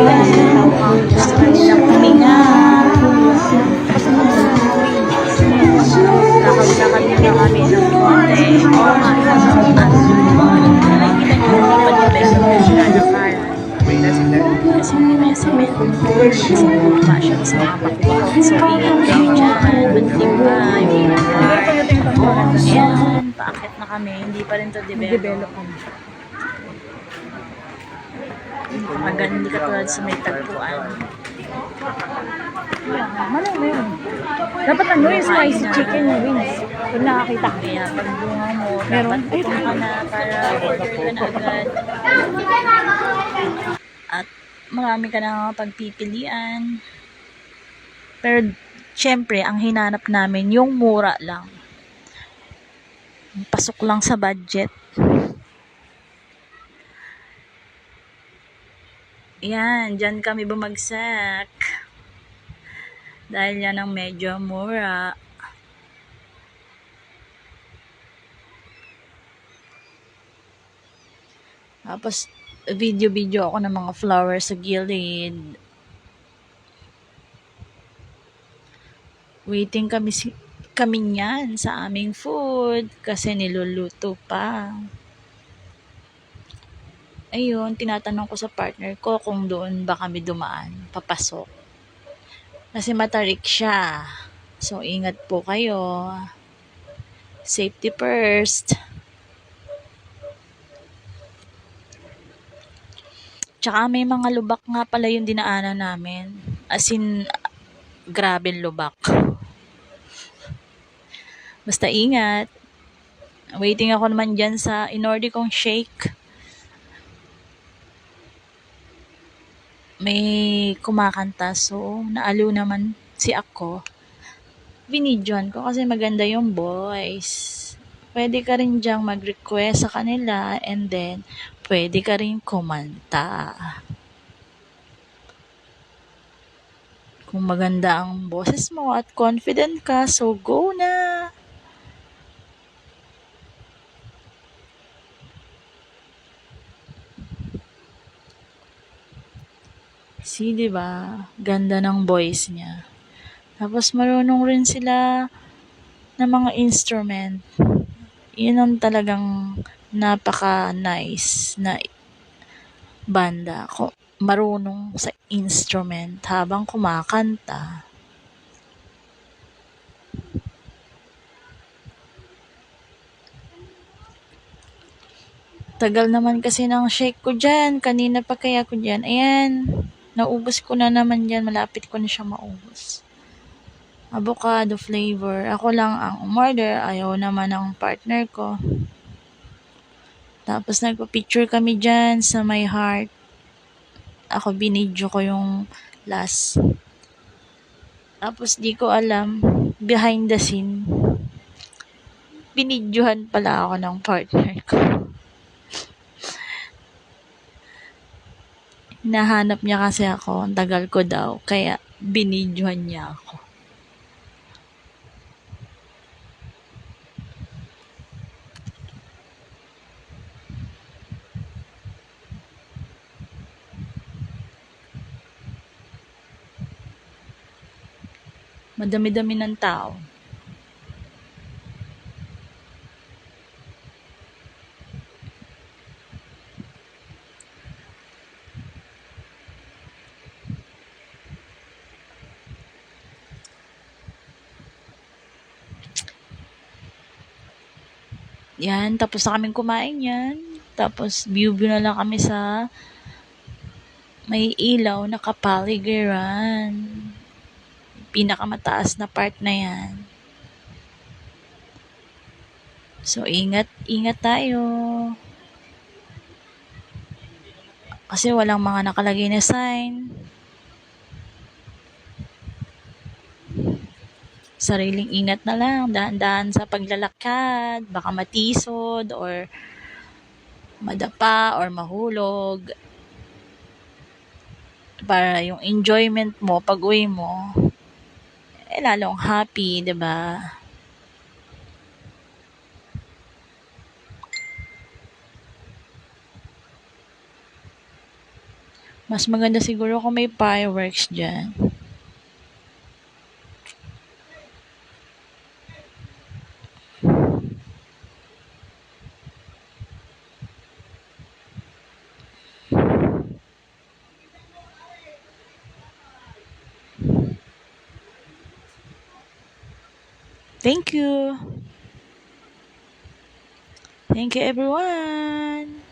Gusto na nilang huminga. Lakad-lakad muna kami ng konti. Oo nga, at nakikita niyo yung iba-develop na sila lakaran. Kasi hindi may semento. Kasi bumaba siya sa mga bakba. So, ingat kayo dyan. Madilim pa yung ilang part. Ayan, paakit na kami. Hindi pa rin to develop. Maganda, hindi katulad sa may tagpuan. Malay mo yun. Dapat ano yung spicy chicken yung wings. Pag nakakita ka. Kaya pag bunga mo, Meron? dapat pupunta ka na para order ka na agad. At marami ka na pagpipilian. Pero, syempre, ang hinanap namin, yung mura lang. Pasok lang sa budget. Yan, dyan kami bumagsak. Dahil yan ang medyo mura. Tapos, video-video ako ng mga flowers sa gilid. Waiting kami niyan sa aming food kasi niluluto pa. Ayun, tinatanong ko sa partner ko kung doon ba kami dumaan, papasok. Kasi matarik siya. So, ingat po kayo. Safety first. Tsaka may mga lubak nga pala yung dinaanan namin. As in, grabe lubak. Basta ingat. Waiting ako naman dyan sa in-order kong shake. May kumakanta, so naaliw naman si ako. Binidyoan ko kasi maganda yung voice. Pwede ka rin dyang mag-request sa kanila and then pwede ka rin kumanta. Kung maganda ang boses mo at confident ka, so go na! See, diba? Ganda ng voice niya. Tapos marunong rin sila ng mga instrument. Yun ang talagang napaka-nice na banda. Marunong sa instrument habang kumakanta. Tagal naman kasi ng shake ko dyan. Kanina pa kaya ko dyan. Ayan. Naubos ko na naman dyan. Malapit ko na siya maubos. Avocado flavor. Ako lang ang umorder. Ayaw naman ng partner ko. Tapos nagpa-picture kami dyan sa my heart. Ako binidyo ko yung last. Tapos di ko alam, behind the scene, binidyohan pala ako ng partner ko. Hinahanap niya kasi ako, ang tagal ko daw, kaya binidyohan niya ako. Madami-dami ng tao. Yan, tapos na kaming kumain yan. Tapos, view na lang kami sa may ilaw na kapaligiran. Pinakamataas na part na yan. So, ingat tayo. Kasi walang mga nakalagay na sign. Sariling ingat na lang. Dahan-dahan sa paglalakad. Baka matisod or madapa or mahulog. Para yung enjoyment mo, pag-uwi mo, lalong happy, 'di ba? Mas maganda siguro kung may fireworks dyan. Thank you. Thank you, everyone.